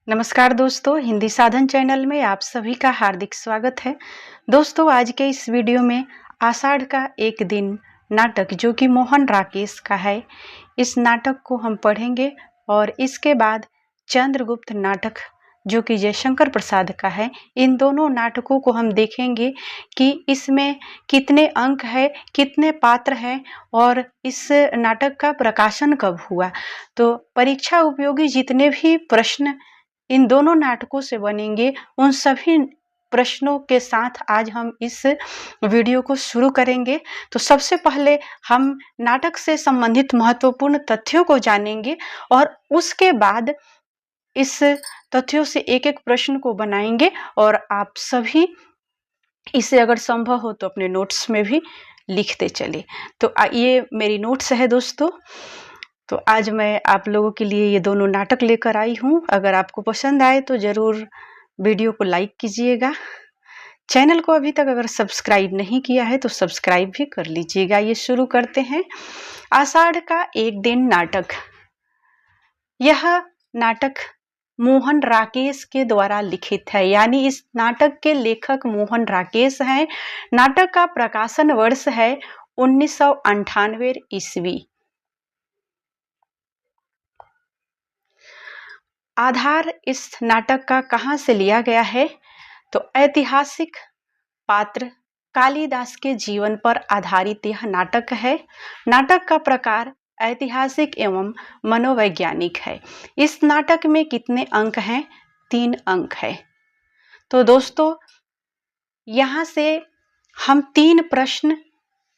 नमस्कार दोस्तों, हिंदी साधन चैनल में आप सभी का हार्दिक स्वागत है। दोस्तों, आज के इस वीडियो में आषाढ़ का एक दिन नाटक जो कि मोहन राकेश का है, इस नाटक को हम पढ़ेंगे और इसके बाद चंद्रगुप्त नाटक जो कि जयशंकर प्रसाद का है, इन दोनों नाटकों को हम देखेंगे कि इसमें कितने अंक है, कितने पात्र हैं और इस नाटक का प्रकाशन कब हुआ। तो परीक्षा उपयोगी जितने भी प्रश्न इन दोनों नाटकों से बनेंगे, उन सभी प्रश्नों के साथ आज हम इस वीडियो को शुरू करेंगे। तो सबसे पहले हम नाटक से संबंधित महत्वपूर्ण तथ्यों को जानेंगे और उसके बाद इस तथ्यों से एक एक प्रश्न को बनाएंगे और आप सभी इसे अगर संभव हो तो अपने नोट्स में भी लिखते चले। तो ये मेरी नोट्स है दोस्तों। तो आज मैं आप लोगों के लिए ये दोनों नाटक लेकर आई हूँ। अगर आपको पसंद आए तो ज़रूर वीडियो को लाइक कीजिएगा। चैनल को अभी तक अगर सब्सक्राइब नहीं किया है तो सब्सक्राइब भी कर लीजिएगा। ये शुरू करते हैं। आषाढ़ का एक दिन नाटक। यह नाटक मोहन राकेश के द्वारा लिखित है, यानी इस नाटक के लेखक मोहन राकेश हैं। नाटक का प्रकाशन वर्ष है 1998 ईस्वी। आधार इस नाटक का कहाँ से लिया गया है तो ऐतिहासिक पात्र कालिदास के जीवन पर आधारित यह नाटक है। नाटक का प्रकार ऐतिहासिक एवं मनोवैज्ञानिक है। इस नाटक में कितने अंक हैं? 3 अंक है। तो दोस्तों, यहाँ से हम 3 प्रश्न,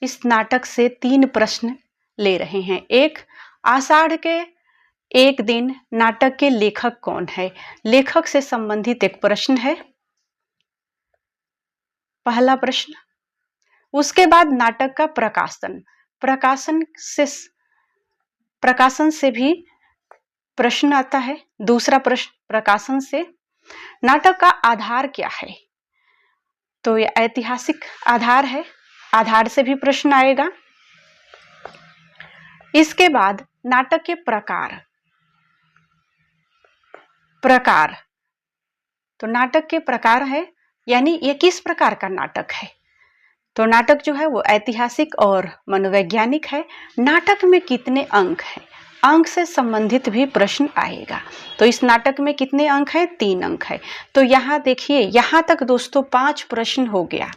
इस नाटक से 3 प्रश्न ले रहे हैं। एक, आषाढ़ के एक दिन नाटक के लेखक कौन है? लेखक से संबंधित एक प्रश्न है, पहला प्रश्न। उसके बाद नाटक का प्रकाशन, प्रकाशन से भी प्रश्न आता है। दूसरा प्रश्न प्रकाशन से। नाटक का आधार क्या है? तो यह ऐतिहासिक आधार है, आधार से भी प्रश्न आएगा। इसके बाद नाटक के प्रकार, तो नाटक के प्रकार है, यानी ये किस प्रकार का नाटक है। तो नाटक जो है वो ऐतिहासिक और मनोवैज्ञानिक है। नाटक में कितने अंक हैं? अंक से संबंधित भी प्रश्न आएगा। तो इस नाटक में कितने अंक हैं? 3 अंक है। तो यहाँ देखिए, यहाँ तक दोस्तों 5 प्रश्न हो गया।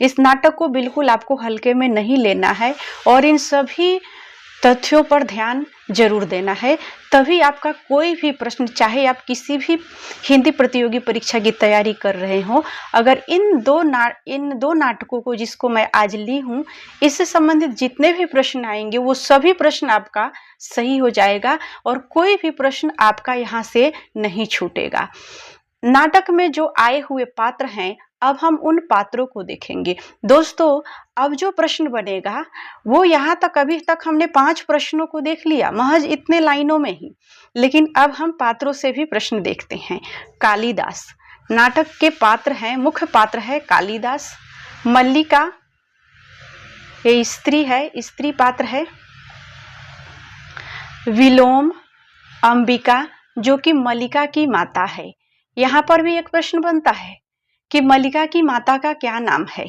इस नाटक को बिल्कुल आपको हल्के में नहीं लेना है और इन सभी तथ्यों पर ध्यान जरूर देना है, तभी आपका कोई भी प्रश्न, चाहे आप किसी भी हिंदी प्रतियोगी परीक्षा की तैयारी कर रहे हो, अगर इन दो नाटकों को जिसको मैं आज ली हूँ, इससे संबंधित जितने भी प्रश्न आएंगे वो सभी प्रश्न आपका सही हो जाएगा और कोई भी प्रश्न आपका यहाँ से नहीं छूटेगा। नाटक में जो आए हुए पात्र हैं, अब हम उन पात्रों को देखेंगे। दोस्तों, अब जो प्रश्न बनेगा वो यहाँ तक, अभी तक हमने 5 प्रश्नों को देख लिया महज इतने लाइनों में ही, लेकिन अब हम पात्रों से भी प्रश्न देखते हैं। कालिदास नाटक के पात्र हैं, मुख्य पात्र है कालिदास। मल्लिका ये स्त्री है, स्त्री पात्र है। विलोम अंबिका जो कि मल्लिका की माता है। यहाँ पर भी एक प्रश्न बनता है कि मल्लिका की माता का क्या नाम है,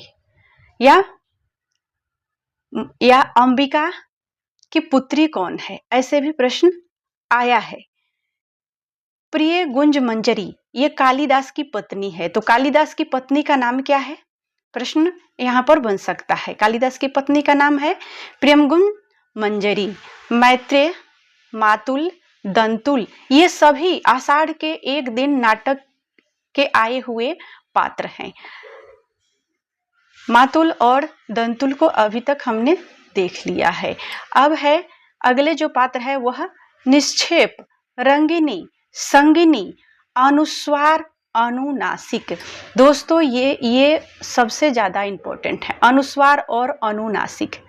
या अंबिका की पुत्री कौन है, ऐसे भी प्रश्न आया है। प्रिय गुंज मंजरी ये कालिदास की पत्नी है। तो कालिदास की पत्नी का नाम क्या है? प्रश्न यहाँ पर बन सकता है। कालिदास की पत्नी का नाम है प्रियमगुंज मंजरी। मैत्रेय, मातुल, दंतुल ये सभी आषाढ़ के एक दिन नाटक के आए हुए पात्र हैं। मातुल और दंतुल को अभी तक हमने देख लिया है। अब है अगले जो पात्र है वह निक्षेप, रंगिनी, संगिनी, अनुस्वार, अनुनासिक। दोस्तों, ये सबसे ज्यादा इंपॉर्टेंट है, अनुस्वार और अनुनासिक।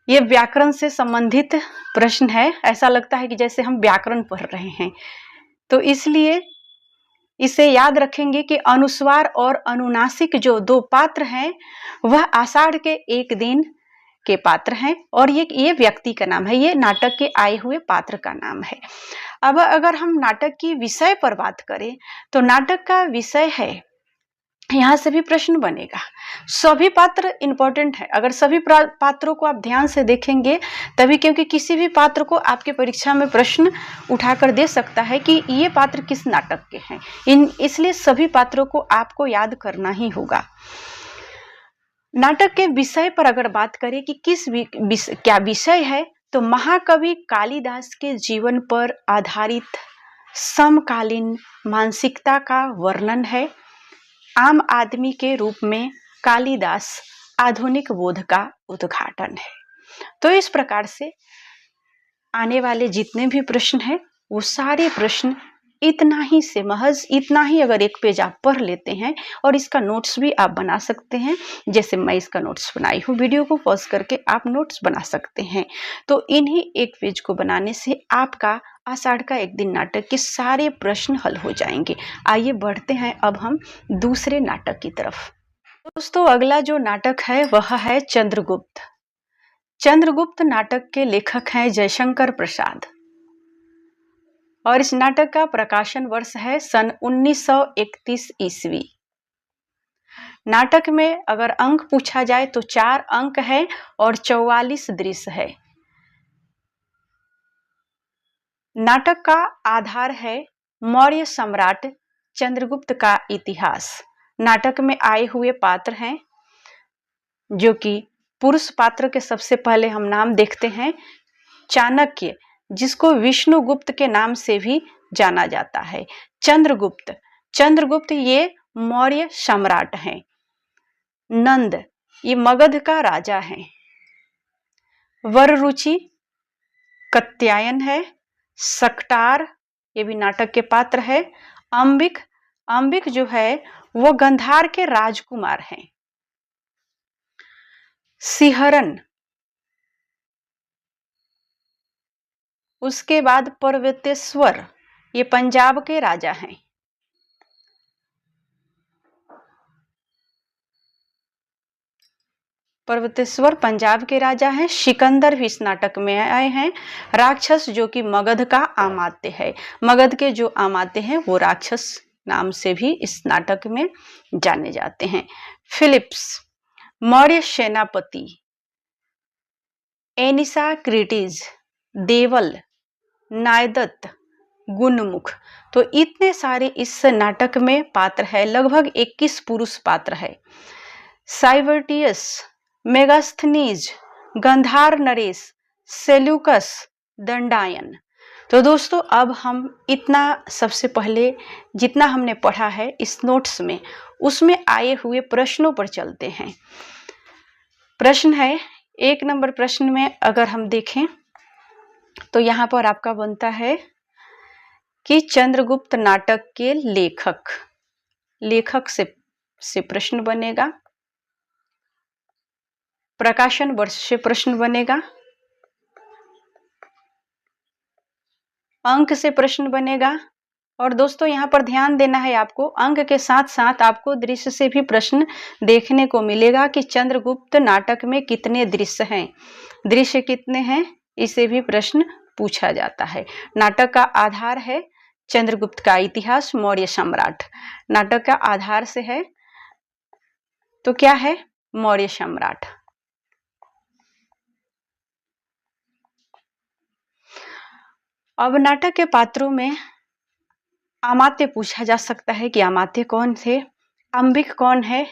ये व्याकरण से संबंधित प्रश्न है। ऐसा लगता है कि जैसे हम व्याकरण पढ़ रहे हैं, तो इसलिए इसे याद रखेंगे कि अनुस्वार और अनुनासिक जो 2 पात्र हैं वह आषाढ़ के एक दिन के पात्र हैं और ये व्यक्ति का नाम है, ये नाटक के आए हुए पात्र का नाम है। अब अगर हम नाटक की विषय पर बात करें तो नाटक का विषय है, यहां से भी प्रश्न बनेगा। सभी पात्र इंपॉर्टेंट है, अगर सभी पात्रों को आप ध्यान से देखेंगे तभी, क्योंकि किसी भी पात्र को आपके परीक्षा में प्रश्न उठाकर दे सकता है कि ये पात्र किस नाटक के हैं, इसलिए सभी पात्रों को आपको याद करना ही होगा। नाटक के विषय पर अगर बात करें कि क्या विषय है, तो महाकवि कालिदास के जीवन पर आधारित समकालीन मानसिकता का वर्णन है। आम आदमी के रूप में कालिदास आधुनिक बोध का उद्घाटन है। तो इस प्रकार से आने वाले जितने भी प्रश्न हैं वो सारे प्रश्न इतना ही से महज इतना ही अगर एक पेज आप पढ़ लेते हैं और इसका नोट्स भी आप बना सकते हैं, जैसे मैं इसका नोट्स बनाई हूँ, वीडियो को पॉज करके आप नोट्स बना सकते हैं। तो इन्हीं एक पेज को बनाने से आपका आषाढ़ का एक दिन नाटक के सारे प्रश्न हल हो जाएंगे। आइए बढ़ते हैं अब हम दूसरे नाटक की तरफ। दोस्तों अगला जो नाटक है वह है चंद्रगुप्त। चंद्रगुप्त नाटक के लेखक हैं जयशंकर प्रसाद और इस नाटक का प्रकाशन वर्ष है सन 1931 ईस्वी। नाटक में अगर अंक पूछा जाए तो 4 अंक है और 44 दृश्य है। नाटक का आधार है मौर्य सम्राट चंद्रगुप्त का इतिहास। नाटक में आए हुए पात्र हैं जो कि पुरुष पात्र के सबसे पहले हम नाम देखते हैं चाणक्य, जिसको विष्णुगुप्त के नाम से भी जाना जाता है। चंद्रगुप्त ये मौर्य सम्राट हैं। नंद ये मगध का राजा है। वररुचि कात्यायन है। सकटार ये भी नाटक के पात्र है। अंबिक जो है वो गंधार के राजकुमार हैं। सिहरन, उसके बाद पर्वतेश्वर ये पंजाब के राजा हैं। पर्वतेश्वर पंजाब के राजा हैं। सिकंदर भी इस नाटक में आए हैं। राक्षस जो कि मगध का अमात्य है। मगध के जो अमात्य हैं वो राक्षस नाम से भी इस नाटक में जाने जाते हैं। फिलिप्स मौर्य सेनापति। एनिसा क्रिटिज, देवल, नायदत्त, गुणमुख। तो इतने सारे इस नाटक में पात्र है, लगभग 21 पुरुष पात्र है। साइवर्टियस, मेगास्थनीज, गंधार नरेश, सेल्यूकस, दंडायन। तो दोस्तों अब हम इतना सबसे पहले जितना हमने पढ़ा है इस नोट्स में, उसमें आए हुए प्रश्नों पर चलते हैं। प्रश्न है 1 नंबर प्रश्न में अगर हम देखें तो यहाँ पर आपका बनता है कि चंद्रगुप्त नाटक के लेखक से प्रश्न बनेगा। प्रकाशन वर्ष से प्रश्न बनेगा। अंक से प्रश्न बनेगा। और दोस्तों यहाँ पर ध्यान देना है आपको, अंक के साथ साथ आपको दृश्य से भी प्रश्न देखने को मिलेगा कि चंद्रगुप्त नाटक में कितने दृश्य हैं, दृश्य कितने हैं, इसे भी प्रश्न पूछा जाता है। नाटक का आधार है चंद्रगुप्त का इतिहास, मौर्य सम्राट। नाटक का आधार से है तो क्या है, मौर्य सम्राट। अब नाटक के पात्रों में अमात्य पूछा जा सकता है कि अमात्य कौन थे। अंबिक कौन है,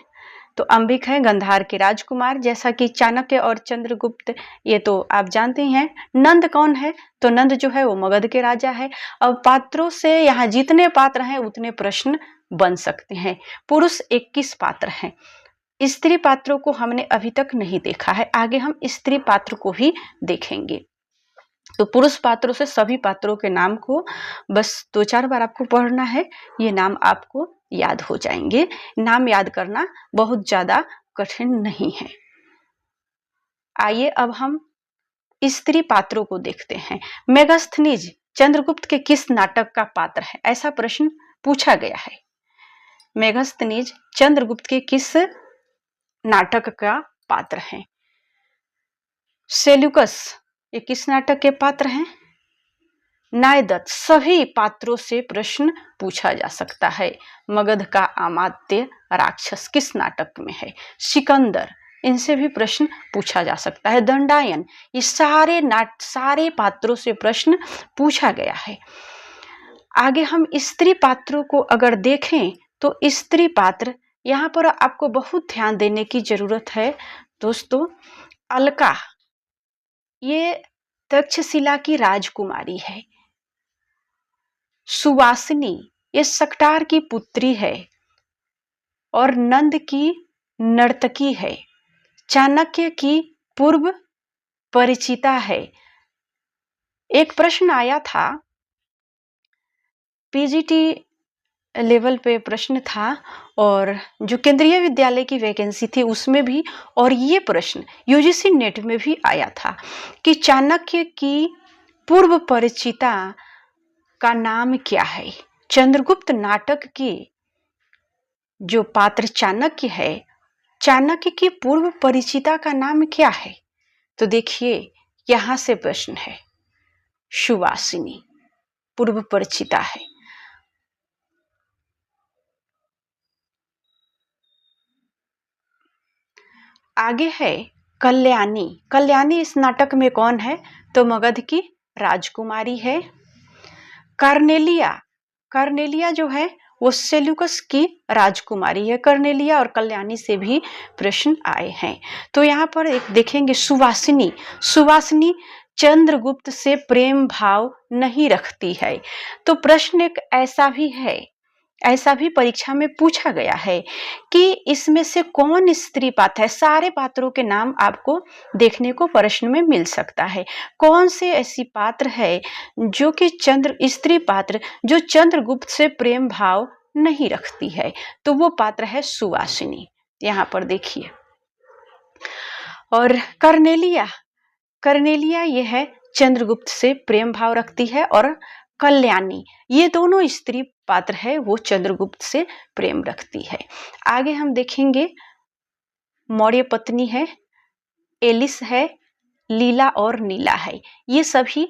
तो अंबिक है गंधार के राजकुमार, जैसा कि चाणक्य और चंद्रगुप्त ये तो आप जानते ही हैं। नंद कौन है, तो नंद जो है वो मगध के राजा है। अब पात्रों से यहाँ जितने पात्र हैं उतने प्रश्न बन सकते हैं। पुरुष 21 पात्र हैं। स्त्री पात्रों को हमने अभी तक नहीं देखा है, आगे हम स्त्री पात्र को भी देखेंगे। तो पुरुष पात्रों से सभी पात्रों के नाम को बस 2-4 बार आपको पढ़ना है, ये नाम आपको याद हो जाएंगे। नाम याद करना बहुत ज्यादा कठिन नहीं है। आइए अब हम स्त्री पात्रों को देखते हैं। मेगास्थनीज चंद्रगुप्त के किस नाटक का पात्र है, ऐसा प्रश्न पूछा गया है। मेगास्थनीज चंद्रगुप्त के किस नाटक का पात्र है। सेल्यूकस ये किस नाटक के पात्र हैं? नायदत्त सभी पात्रों से प्रश्न पूछा जा सकता है। मगध का अमात्य राक्षस किस नाटक में है? सिकंदर इनसे भी प्रश्न पूछा जा सकता है। दंडायन ये सारे पात्रों से प्रश्न पूछा गया है। आगे हम स्त्री पात्रों को अगर देखें तो स्त्री पात्र यहाँ पर आपको बहुत ध्यान देने की जरूरत है दोस्तों। अलका ये तक्षशिला की राजकुमारी है। सुवासिनी ये सकटार की पुत्री है और नंद की नर्तकी है। चाणक्य की पूर्व परिचिता है। एक प्रश्न आया था, पीजीटी लेवल पे प्रश्न था और जो केंद्रीय विद्यालय की वैकेंसी थी उसमें भी, और ये प्रश्न यूजीसी नेट में भी आया था कि चाणक्य की पूर्व परिचिता का नाम क्या है। चंद्रगुप्त नाटक के जो पात्र चाणक्य है, चाणक्य की पूर्व परिचिता का नाम क्या है? तो देखिए यहां से प्रश्न है, सुवासिनी पूर्व परिचिता है। आगे है कल्याणी। कल्याणी इस नाटक में कौन है? तो मगध की राजकुमारी है। कार्नेलिया जो है वो सेल्यूकस की राजकुमारी है। कार्नेलिया और कल्याणी से भी प्रश्न आए हैं। तो यहाँ पर एक देखेंगे सुवासिनी चंद्रगुप्त से प्रेम भाव नहीं रखती है। तो प्रश्न एक ऐसा भी परीक्षा में पूछा गया है कि इसमें से कौन स्त्री पात्र है। सारे पात्रों के नाम आपको देखने को प्रश्न में मिल सकता है। कौन से ऐसी पात्र है जो कि स्त्री पात्र जो चंद्रगुप्त से प्रेम भाव नहीं रखती है? तो वो पात्र है सुवासिनी। यहाँ पर देखिए। और कर्नेलिया ये है चंद्रगुप्त से प्रेम भाव रखती है, और कल्याणी ये दोनों स्त्री पात्र है वो चंद्रगुप्त से प्रेम रखती है। आगे हम देखेंगे मौर्य पत्नी है, एलिस है, लीला और नीला है। ये सभी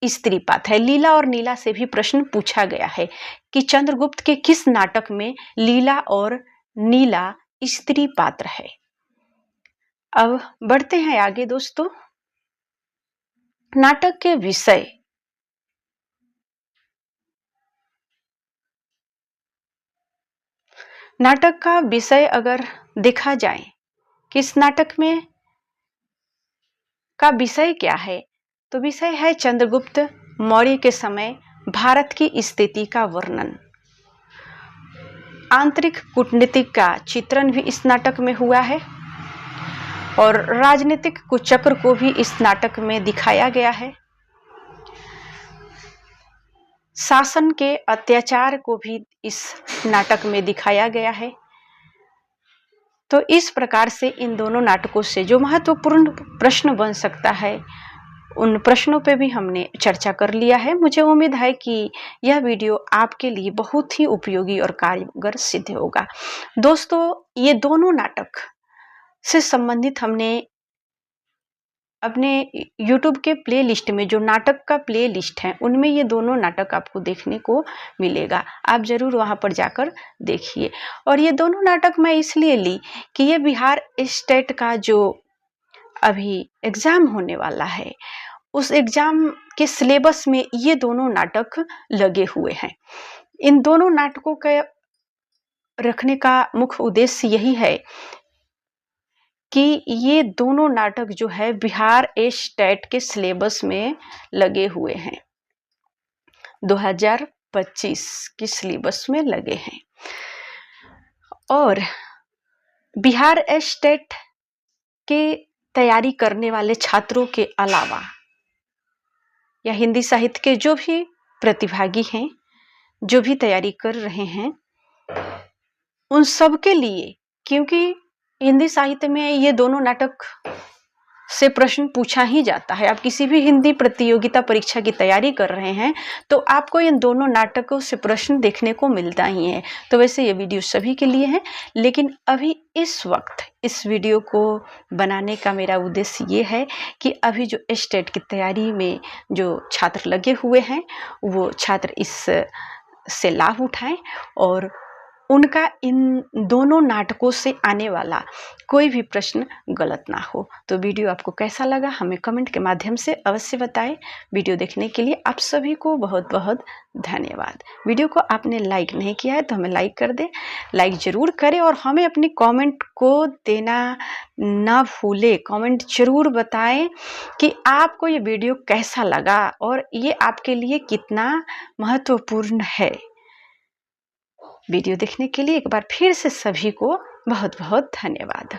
स्त्री पात्र है। लीला और नीला से भी प्रश्न पूछा गया है कि चंद्रगुप्त के किस नाटक में लीला और नीला स्त्री पात्र है। अब बढ़ते हैं आगे दोस्तों। नाटक के विषय। नाटक का विषय अगर देखा जाए कि इस नाटक में का विषय क्या है, तो विषय है चंद्रगुप्त मौर्य के समय भारत की स्थिति का वर्णन। आंतरिक कूटनीतिक का चित्रण भी इस नाटक में हुआ है और राजनीतिक कुचक्र को भी इस नाटक में दिखाया गया है। शासन के अत्याचार को भी इस नाटक में दिखाया गया है। तो इस प्रकार से इन दोनों नाटकों से जो महत्वपूर्ण प्रश्न बन सकता है उन प्रश्नों पे भी हमने चर्चा कर लिया है। मुझे उम्मीद है कि यह वीडियो आपके लिए बहुत ही उपयोगी और कारगर सिद्ध होगा। दोस्तों ये दोनों नाटक से संबंधित हमने अपने YouTube के प्ले लिस्ट में, जो नाटक का प्ले लिस्ट है उनमें ये दोनों नाटक आपको देखने को मिलेगा। आप जरूर वहां पर जाकर देखिए। और ये दोनों नाटक मैं इसलिए ली कि ये बिहार स्टेट का जो अभी एग्जाम होने वाला है उस एग्जाम के सिलेबस में ये दोनों नाटक लगे हुए हैं। इन दोनों नाटकों के रखने का मुख्य उद्देश्य यही है कि ये दोनों नाटक जो है बिहार स्टेट के सिलेबस में लगे हुए हैं, 2025 की सिलेबस में लगे हैं। और बिहार स्टेट के तैयारी करने वाले छात्रों के अलावा या हिंदी साहित्य के जो भी प्रतिभागी हैं, जो भी तैयारी कर रहे हैं, उन सब के लिए, क्योंकि हिंदी साहित्य में ये दोनों नाटक से प्रश्न पूछा ही जाता है। आप किसी भी हिंदी प्रतियोगिता परीक्षा की तैयारी कर रहे हैं तो आपको इन दोनों नाटकों से प्रश्न देखने को मिलता ही है। तो वैसे ये वीडियो सभी के लिए है, लेकिन अभी इस वक्त इस वीडियो को बनाने का मेरा उद्देश्य ये है कि अभी जो स्टेट की तैयारी में जो छात्र लगे हुए हैं वो छात्र इस से लाभ उठाएं और उनका इन दोनों नाटकों से आने वाला कोई भी प्रश्न गलत ना हो। तो वीडियो आपको कैसा लगा हमें कमेंट के माध्यम से अवश्य बताएं। वीडियो देखने के लिए आप सभी को बहुत बहुत धन्यवाद। वीडियो को आपने लाइक नहीं किया है तो हमें लाइक कर दें, लाइक ज़रूर करें और हमें अपनी कमेंट को देना ना भूलें। कमेंट ज़रूर बताएं कि आपको ये वीडियो कैसा लगा और ये आपके लिए कितना महत्वपूर्ण है। वीडियो देखने के लिए एक बार फिर से सभी को बहुत बहुत धन्यवाद।